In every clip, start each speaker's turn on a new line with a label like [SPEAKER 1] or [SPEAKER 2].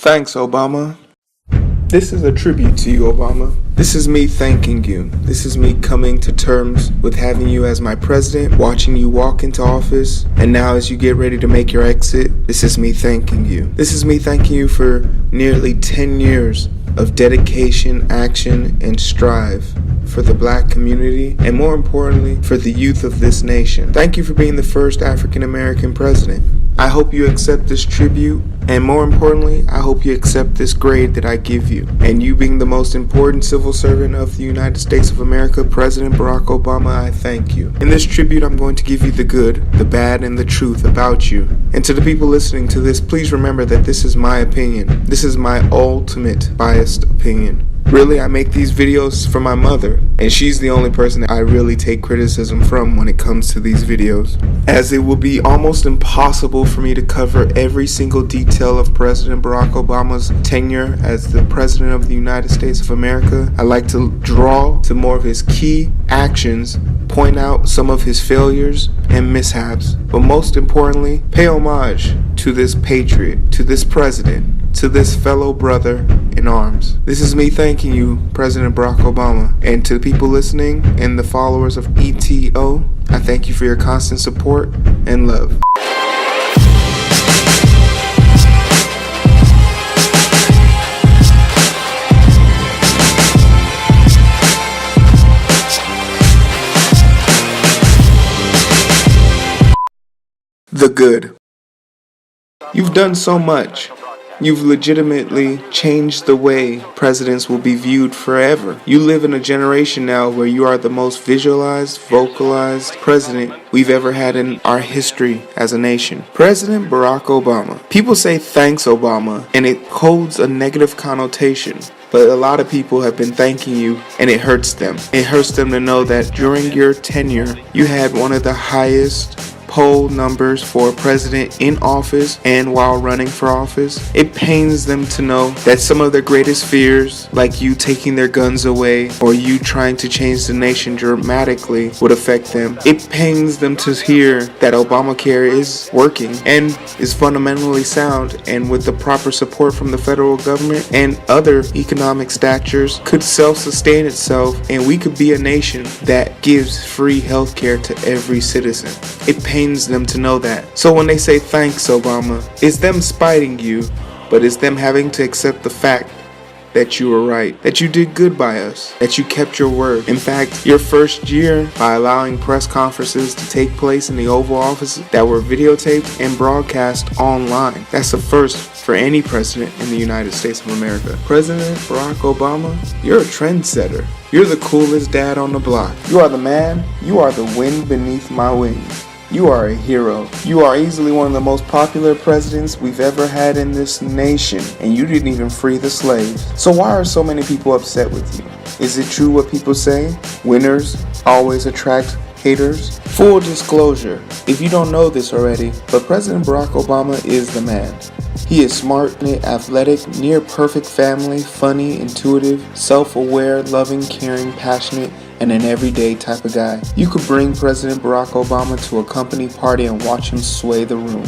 [SPEAKER 1] Thanks, Obama. This is a tribute to you, Obama. This is me thanking you. This is me coming to terms with having you as my president, watching you walk into office, and now as you get ready to make your exit, this is me thanking you. This is me thanking you for nearly 10 years of dedication, action, and strive for the black community, and more importantly, for the youth of this nation. Thank you for being the first African American president. I hope you accept this tribute, and more importantly, I hope you accept this grade that I give you. And you being the most important civil servant of the United States of America, President Barack Obama, I thank you. In this tribute, I'm going to give you the good, the bad, and the truth about you. And to the people listening to this, please remember that this is my opinion. This is my ultimate biased opinion. Really, I make these videos for my mother, and she's the only person that I really take criticism from when it comes to these videos, as it will be almost impossible for me to cover every single detail of President Barack Obama's tenure as the President of the United States of America. I like to draw to more of his key actions, point out some of his failures and mishaps, but most importantly, pay homage to this patriot, to this president, to this fellow brother in arms. This is me thanking you, President Barack Obama, and to the people listening and the followers of ETO, I thank you for your constant support and love. The good. You've done so much. You've legitimately changed the way presidents will be viewed forever. You live in a generation now where you are the most visualized, vocalized president we've ever had in our history as a nation. President Barack Obama. People say thanks, Obama, and it holds a negative connotation. But a lot of people have been thanking you, and it hurts them. It hurts them to know that during your tenure, you had one of the highest poll numbers for a president in office and while running for office. It pains them to know that some of their greatest fears, like you taking their guns away or you trying to change the nation dramatically, would affect them. It pains them to hear that Obamacare is working and is fundamentally sound, and with the proper support from the federal government and other economic statures could self-sustain itself, and we could be a nation that gives free healthcare to every citizen. It pains them to know that. So when they say thanks, Obama, it's them spiting you, but it's them having to accept the fact that you were right, that you did good by us, that you kept your word. In fact, your first year, by allowing press conferences to take place in the Oval Office that were videotaped and broadcast online. That's a first for any president in the United States of America. President Barack Obama, you're a trendsetter. You're the coolest dad on the block. You are the man. You are the wind beneath my wings. You are a hero. You are easily one of the most popular presidents we've ever had in this nation, and you didn't even free the slaves. So why are so many people upset with you? Is it true what people say? Winners always attract haters? Full disclosure, if you don't know this already, but President Barack Obama is the man. He is smart, athletic, near perfect family, funny, intuitive, self-aware, loving, caring, passionate, and an everyday type of guy. You could bring President Barack Obama to a company party and watch him sway the room.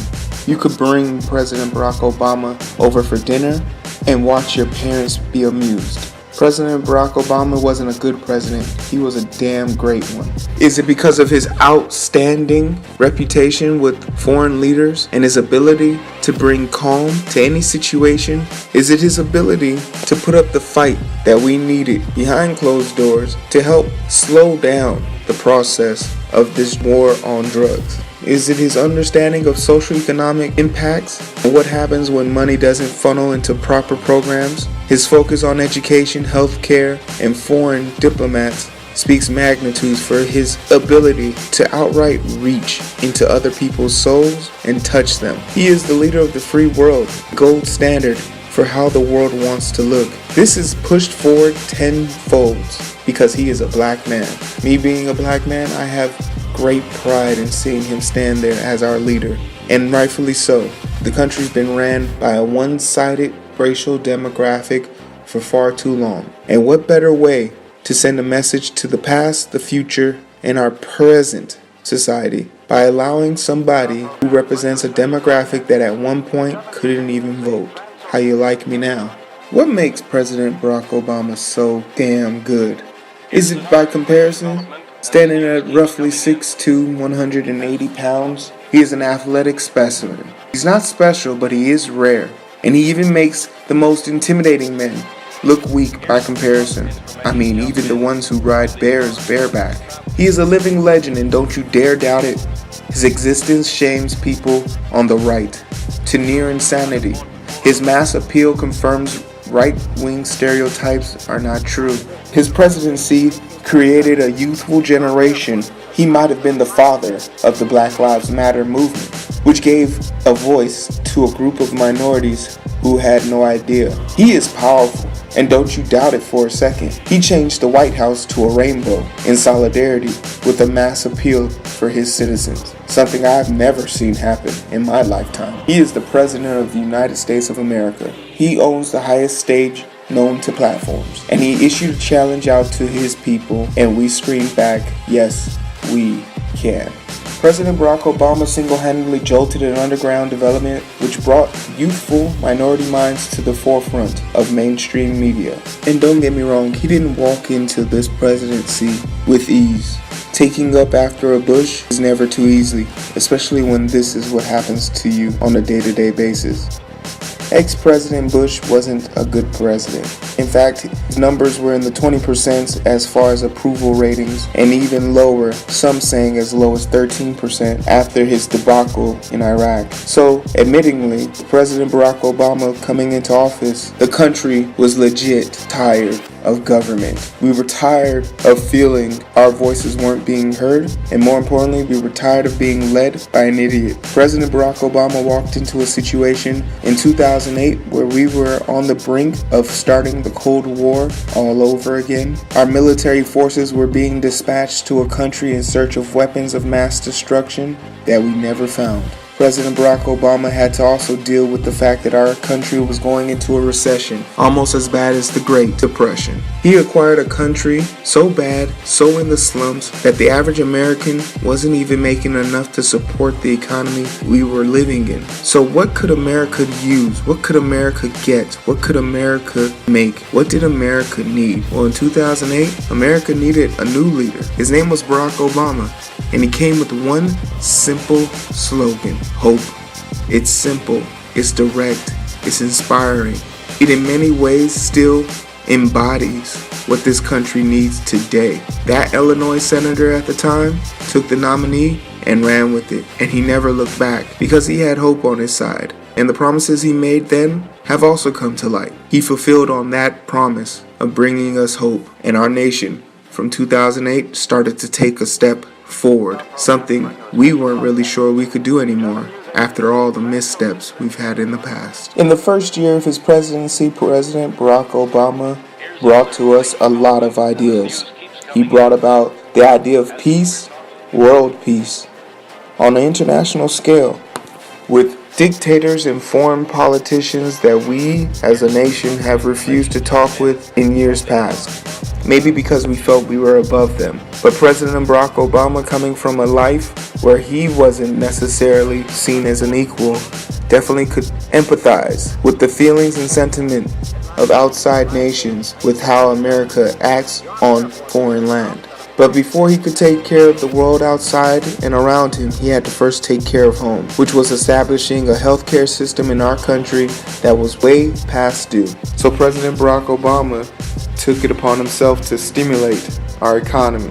[SPEAKER 1] You could bring President Barack Obama over for dinner and watch your parents be amused. President Barack Obama wasn't a good president. He was a damn great one. Is it because of his outstanding reputation with foreign leaders and his ability to bring calm to any situation? Is it his ability to put up the fight that we needed behind closed doors to help slow down the process of this war on drugs? Is it his understanding of socioeconomic impacts and what happens when money doesn't funnel into proper programs? His focus on education, healthcare, and foreign diplomats speaks magnitudes for his ability to outright reach into other people's souls and touch them. He is the leader of the free world, gold standard for how the world wants to look. This is pushed forward tenfold because he is a black man. Me being a black man, I have great pride in seeing him stand there as our leader, and rightfully so. The country's been ran by a one-sided racial demographic for far too long. And what better way to send a message to the past, the future, and our present society by allowing somebody who represents a demographic that at one point couldn't even vote. how you like me now. What makes President Barack Obama so damn good? Is it by comparison? Standing at roughly 6'2", 180 pounds, he is an athletic specimen. He's not special, but he is rare. And he even makes the most intimidating men look weak by comparison. I mean, even the ones who ride bears bareback. He is a living legend, and don't you dare doubt it. His existence shames people on the right to near insanity. His mass appeal confirms right-wing stereotypes are not true. His presidency created a youthful generation. He might have been the father of the Black Lives Matter movement, which gave a voice to a group of minorities who had no idea. He is powerful, and don't you doubt it for a second. He changed the White House to a rainbow in solidarity with a mass appeal for his citizens, something I've never seen happen in my lifetime. He is the President of the United States of America. He owns the highest stage known to platforms, and he issued a challenge out to his people, and we screamed back, yes, we can. President Barack Obama single-handedly jolted an underground development which brought youthful minority minds to the forefront of mainstream media. And don't get me wrong, he didn't walk into this presidency with ease. Taking up after a Bush is never too easy, especially when this is what happens to you on a day-to-day basis. Ex-President Bush wasn't a good president. In fact, his numbers were in the 20% as far as approval ratings, and even lower, some saying as low as 13% after his debacle in Iraq. So, admittingly, President Barack Obama coming into office, the country was legit tired of government. We were tired of feeling our voices weren't being heard, and more importantly, we were tired of being led by an idiot. President Barack Obama walked into a situation in 2008 where we were on the brink of starting the Cold War all over again. Our military forces were being dispatched to a country in search of weapons of mass destruction that we never found. President Barack Obama had to also deal with the fact that our country was going into a recession, almost as bad as the Great Depression. He acquired a country so bad, so in the slums, that the average American wasn't even making enough to support the economy we were living in. So what could America use? What could America get? What could America make? What did America need? Well, in 2008, America needed a new leader. His name was Barack Obama, and he came with one simple slogan: hope. It's simple, it's direct, it's inspiring. It in many ways still embodies what this country needs today. That Illinois senator at the time took the nominee and ran with it, and he never looked back because he had hope on his side. And the promises he made then have also come to light. He fulfilled on that promise of bringing us hope, and our nation from 2008 started to take a step forward, something we weren't really sure we could do anymore after all the missteps we've had in the past. In the first year of his presidency, President Barack Obama brought to us a lot of ideas. He brought about the idea of peace, world peace, on an international scale, with dictators and foreign politicians that we as a nation have refused to talk with in years past. Maybe because we felt we were above them. But President Barack Obama, coming from a life where he wasn't necessarily seen as an equal, definitely could empathize with the feelings and sentiment of outside nations with how America acts on foreign land. But before he could take care of the world outside and around him, he had to first take care of home, which was establishing a healthcare system in our country that was way past due. So President Barack Obama took it upon himself to stimulate our economy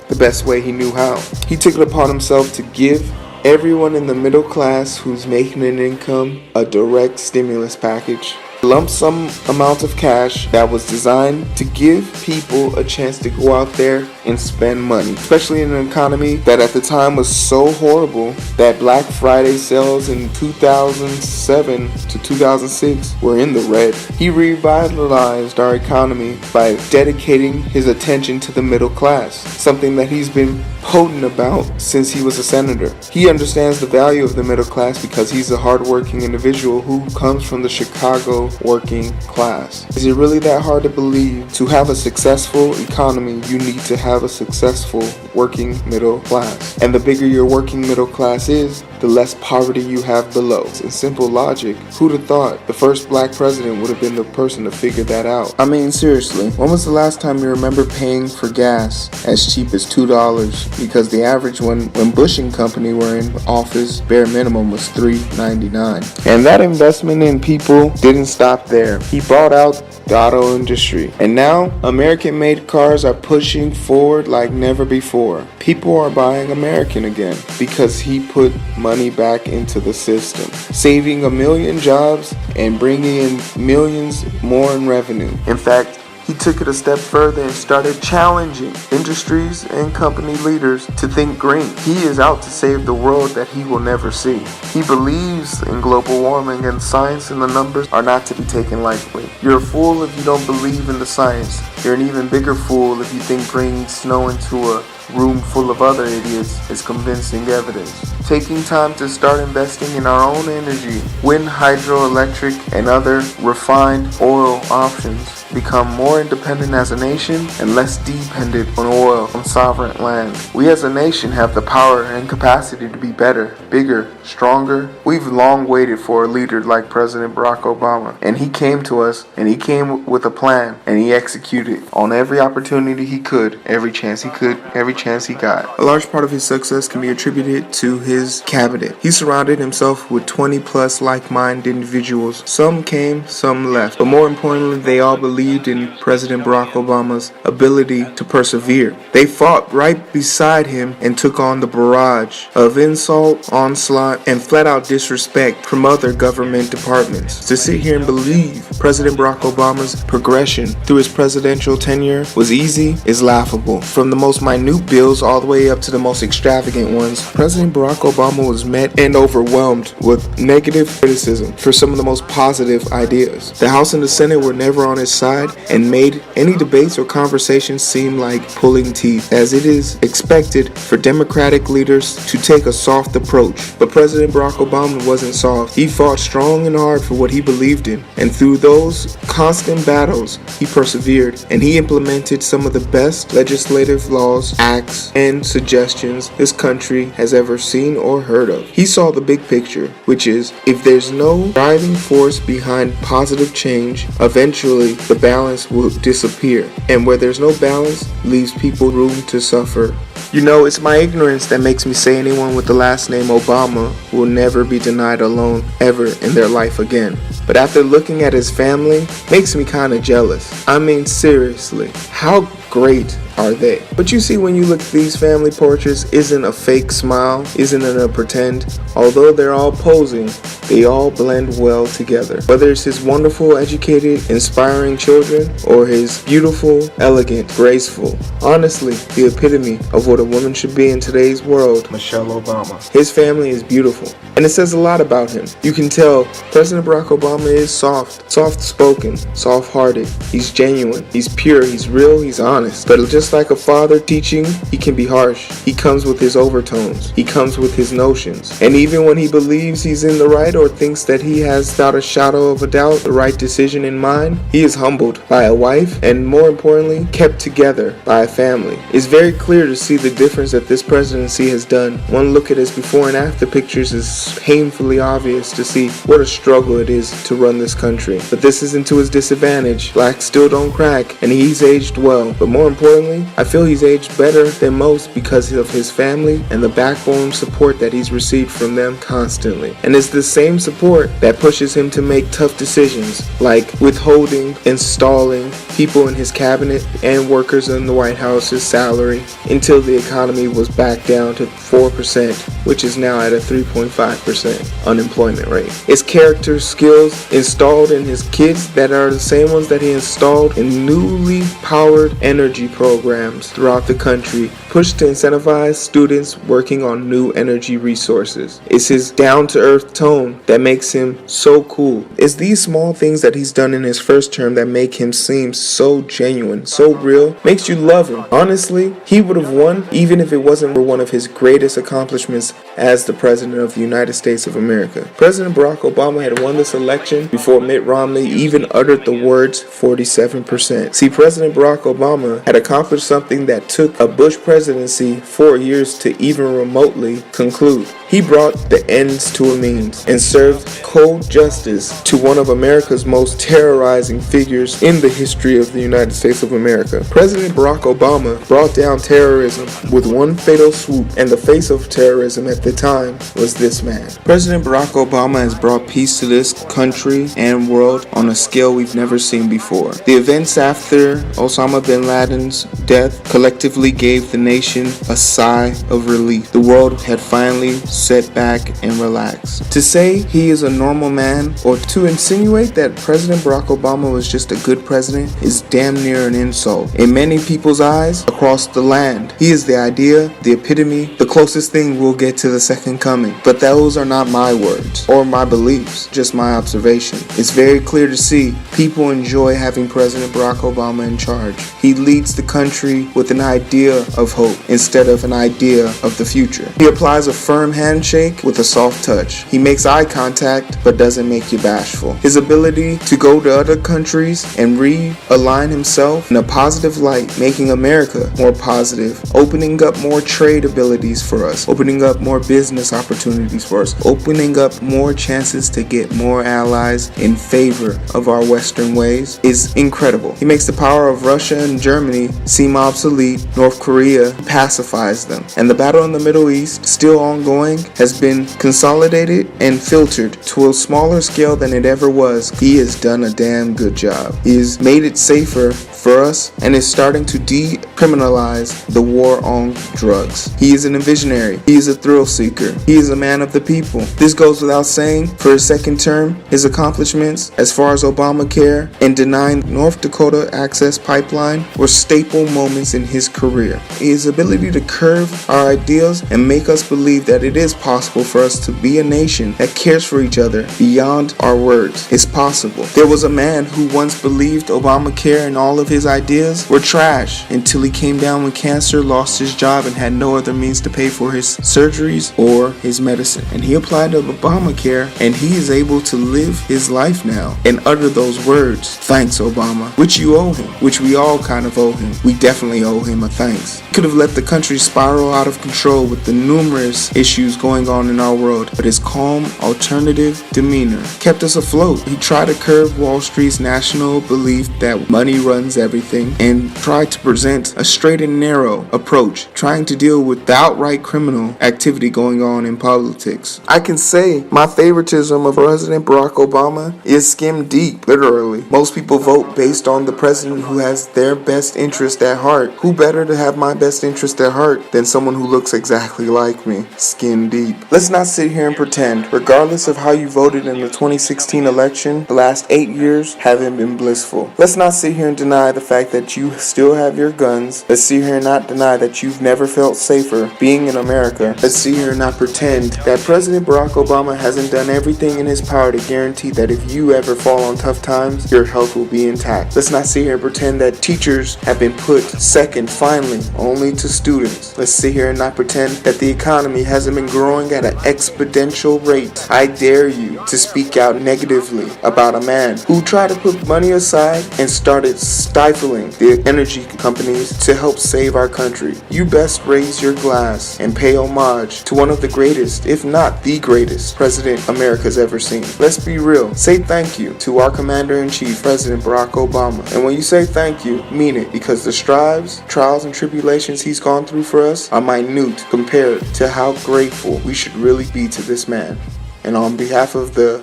[SPEAKER 1] the best way he knew how. He took it upon himself to give everyone in the middle class who's making an income a direct stimulus package. Lump sum amount of cash that was designed to give people a chance to go out there and spend money, especially in an economy that at the time was so horrible that Black Friday sales in 2007 to 2006 were in the red. He revitalized our economy by dedicating his attention to the middle class, something that he's been potent about since he was a senator. He understands the value of the middle class because he's a hardworking individual who comes from the Chicago working class. Is it really that hard to believe? To have a successful economy, you need to have a successful working middle class. And the bigger your working middle class is, the less poverty you have below. In simple logic, who'd have thought the first black president would have been the person to figure that out? I mean, seriously, when was the last time you remember paying for gas as cheap as $2? Because the average when Bush and company were in office, bare minimum was $3.99. And that investment in people didn't stop there. He bought out the auto industry. And now, American-made cars are pushing forward like never before. People are buying American again because he put money back into the system, saving 1 million jobs and bringing in millions more in revenue. In fact, he took it a step further and started challenging industries and company leaders to think green. He is out to save the world that he will never see. He believes in global warming, and science and the numbers are not to be taken lightly. You're a fool if you don't believe in the science. You're an even bigger fool if you think bringing snow into a room full of other idiots is convincing evidence. Taking time to start investing in our own energy, wind, hydroelectric, and other refined oil options, become more independent as a nation and less dependent on oil on sovereign land. We as a nation have the power and capacity to be better, bigger, stronger. We've long waited for a leader like President Barack Obama, and he came to us, and he came with a plan, and he executed on every opportunity he could, every chance he could, every chance he got. A large part of his success can be attributed to his cabinet. He surrounded himself with 20 plus like-minded individuals. Some came, some left, but more importantly, they all believed in President Barack Obama's ability to persevere. They fought right beside him and took on the barrage of insult, onslaught, and flat-out disrespect from other government departments. To sit here and believe President Barack Obama's progression through his presidential tenure was easy is laughable. From the most minute bills all the way up to the most extravagant ones, President Barack Obama was met and overwhelmed with negative criticism for some of the most positive ideas. The House and the Senate were never on his side and made any debates or conversations seem like pulling teeth, as it is expected for Democratic leaders to take a soft approach. But President Barack Obama wasn't soft. He fought strong and hard for what he believed in, and through those constant battles, he persevered, and he implemented some of the best legislative laws, acts, and suggestions this country has ever seen or heard of. He saw the big picture, which is, if there's no driving force behind positive change, eventually the balance will disappear, and where there's no balance leaves people room to suffer. You know, it's my ignorance that makes me say anyone with the last name Obama will never be denied a loan ever in their life again. But after looking at his family, makes me kinda jealous. I mean, seriously, how great are they? But you see, when you look at these family portraits, isn't a fake smile, isn't it a pretend? Although they're all posing, they all blend well together. Whether it's his wonderful, educated, inspiring children, or his beautiful, elegant, graceful, honestly, the epitome of what a woman should be in today's world, Michelle Obama. His family is beautiful, and it says a lot about him. You can tell President Barack Obama is soft-spoken, soft-hearted. He's genuine, he's pure, he's real, he's honest. But just like a father teaching, he can be harsh. He comes with his overtones. He comes with his notions. And even when he believes he's in the right or thinks that he has, without a shadow of a doubt, the right decision in mind, he is humbled by a wife and, more importantly, kept together by a family. It's very clear to see the difference that this presidency has done. One look at his before and after pictures is painfully obvious to see what a struggle it is to run this country. But this isn't to his disadvantage. Blacks still don't crack, and he's aged well. But more importantly, I feel he's aged better than most because of his family and the backbone support that he's received from them constantly. And it's the same support that pushes him to make tough decisions, like withholding, installing people in his cabinet and workers in the White House's salary until the economy was back down to 4%, which is now at a 3.5% unemployment rate. It's character skills installed in his kids that are the same ones that he installed in newly powered energy programs throughout the country, pushed to incentivize students working on new energy resources. It's his down-to-earth tone that makes him so cool. It's these small things that he's done in his first term that make him seem so genuine, so real, makes you love him. Honestly, he would have won even if it wasn't for one of his greatest accomplishments as the President of the United States of America. President Barack Obama had won this election before Mitt Romney even uttered the words 47%. See, President Barack Obama had accomplished something that took a Bush presidency presidency 4 years to even remotely conclude. He brought the ends to a means and served cold justice to one of America's most terrorizing figures in the history of the United States of America. President Barack Obama brought down terrorism with one fatal swoop, and the face of terrorism at the time was this man. President Barack Obama has brought peace to this country and world on a scale we've never seen before. The events after Osama bin Laden's death collectively gave the nation a sigh of relief. The world had finally set back and relaxed. To say he is a normal man, or to insinuate that President Barack Obama was just a good president, is damn near an insult. In many people's eyes across the land, he is the idea, the epitome, the closest thing we'll get to the second coming. But those are not my words or my beliefs, just my observation. It's very clear to see people enjoy having President Barack Obama in charge. He leads the country with an idea of hope instead of an idea of the future. He applies a firm handshake with a soft touch. He makes eye contact but doesn't make you bashful. His ability to go to other countries and realign himself in a positive light, making America more positive, opening up more trade abilities for us, opening up more business opportunities for us, opening up more chances to get more allies in favor of our Western ways is incredible. He makes the power of Russia and Germany seem obsolete. North Korea pacifies them. And the battle in the Middle East, still ongoing, has been consolidated and filtered to a smaller scale than it ever was. He has done a damn good job. He has made it safer for us and is starting to decriminalize the war on drugs. He is a visionary. He is a thrill seeker. He is a man of the people. This goes without saying. For his second term, his accomplishments as far as Obamacare and denying North Dakota Access Pipeline were staple moments in his career. His ability to curve our ideals and make us believe that it is possible for us to be a nation that cares for each other beyond our words is possible. There was a man who once believed Obamacare and all of his ideas were trash until he came down with cancer, lost his job, and had no other means to pay for his surgeries or his medicine. And he applied to Obamacare, and he is able to live his life now and utter those words, "Thanks, Obama," which you owe him, which we all kind of owe him. We definitely owe him a thanks. He could have let the country spiral out of control with the numerous issues going on in our world, but his calm, alternative demeanor kept us afloat. He tried to curb Wall Street's national belief that money runs everything and tried to present a straight and narrow approach, trying to deal with the outright criminal activity going on in politics. I can say my favoritism of President Barack Obama is skim deep, literally. Most people vote based on the president who has their best interest at heart. Who better to have my best interest at heart than someone who looks exactly like me? Skin deep. Let's not sit here and pretend, regardless of how you voted in the 2016 election, the last 8 years haven't been blissful. Let's not sit here and deny the fact that you still have your guns. Let's sit here and not deny that you've never felt safer being in America. Let's sit here and not pretend that President Barack Obama hasn't done everything in his power to guarantee that if you ever fall on tough times, your health will be intact. Let's not sit here and pretend that teachers have been put second, finally, only to students. Let's sit here and not pretend that the economy hasn't been growing at an exponential rate. I dare you to speak out negatively about a man who tried to put money aside and started stifling the energy companies to help save our country. You best raise your glass and pay homage to one of the greatest, if not the greatest, president America's ever seen. Let's be real. Say thank you to our Commander-in-Chief, President Barack Obama. And when you say thank you, mean it, because the strives, trials, and tribulations he's gone through for us are minute compared to how grateful we should really be to this man. And on behalf of the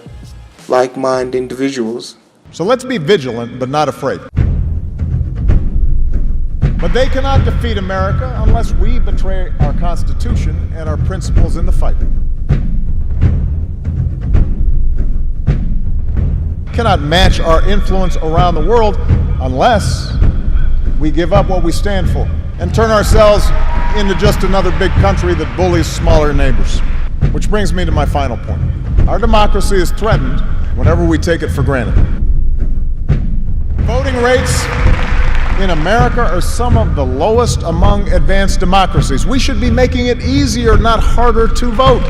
[SPEAKER 1] like-minded individuals.
[SPEAKER 2] So let's be vigilant, but not afraid. But they cannot defeat America unless we betray our Constitution and our principles in the fight. Cannot match our influence around the world unless we give up what we stand for and turn ourselves into just another big country that bullies smaller neighbors. Which brings me to my final point. Our democracy is threatened whenever we take it for granted. Voting rates in America are some of the lowest among advanced democracies. We should be making it easier, not harder, to vote.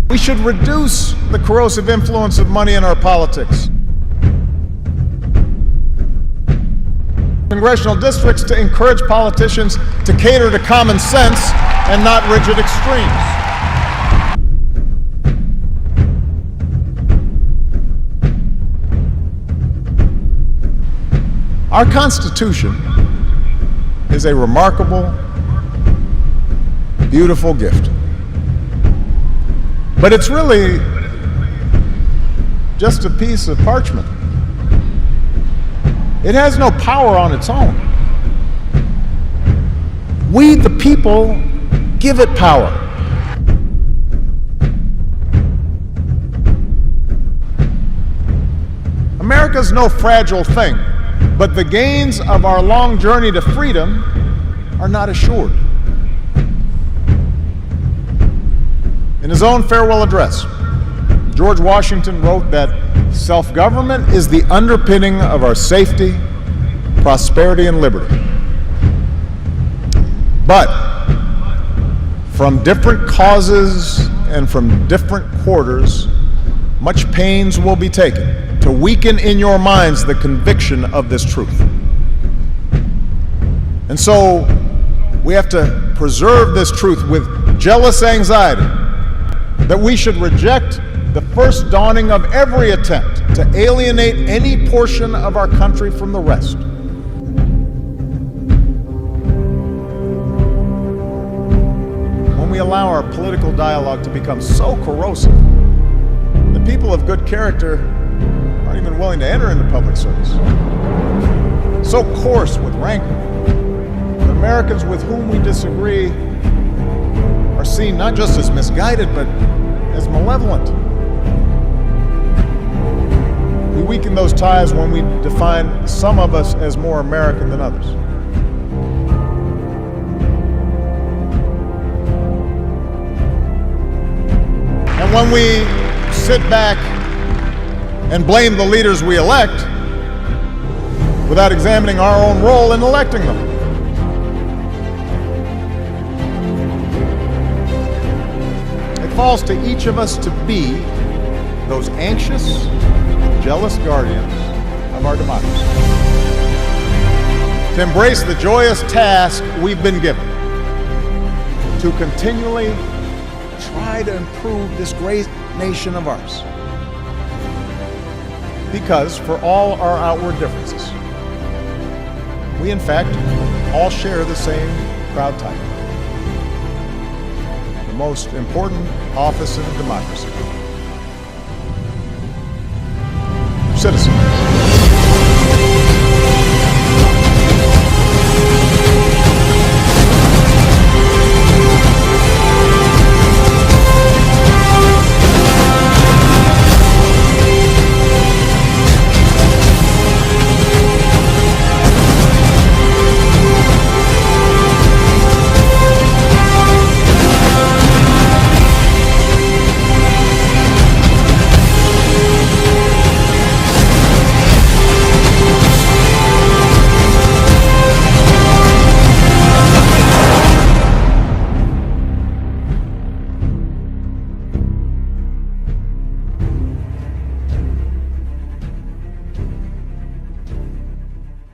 [SPEAKER 2] We should reduce the corrosive influence of money in our politics. congressional districts to encourage politicians to cater to common sense and not rigid extremes. Our Constitution is a remarkable, beautiful gift. But it's really just a piece of parchment. It has no power on its own. We, the people, give it power. America's no fragile thing, but the gains of our long journey to freedom are not assured. In his own farewell address, George Washington wrote that self-government is the underpinning of our safety, prosperity, and liberty. But from different causes and from different quarters, much pains will be taken to weaken in your minds the conviction of this truth. And so we have to preserve this truth with jealous anxiety that we should reject the first dawning of every attempt to alienate any portion of our country from the rest. When we allow our political dialogue to become so corrosive, the people of good character aren't even willing to enter into public service. So coarse with rancor that Americans with whom we disagree are seen not just as misguided, but as malevolent. We weaken those ties when we define some of us as more American than others. And when we sit back and blame the leaders we elect without examining our own role in electing them. It falls to each of us to be those anxious, jealous guardians of our democracy. To embrace the joyous task we've been given to continually try to improve this great nation of ours. Because for all our outward differences, we in fact all share the same proud title. The most important office in a democracy. Citizen.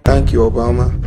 [SPEAKER 1] Thank you, Obama.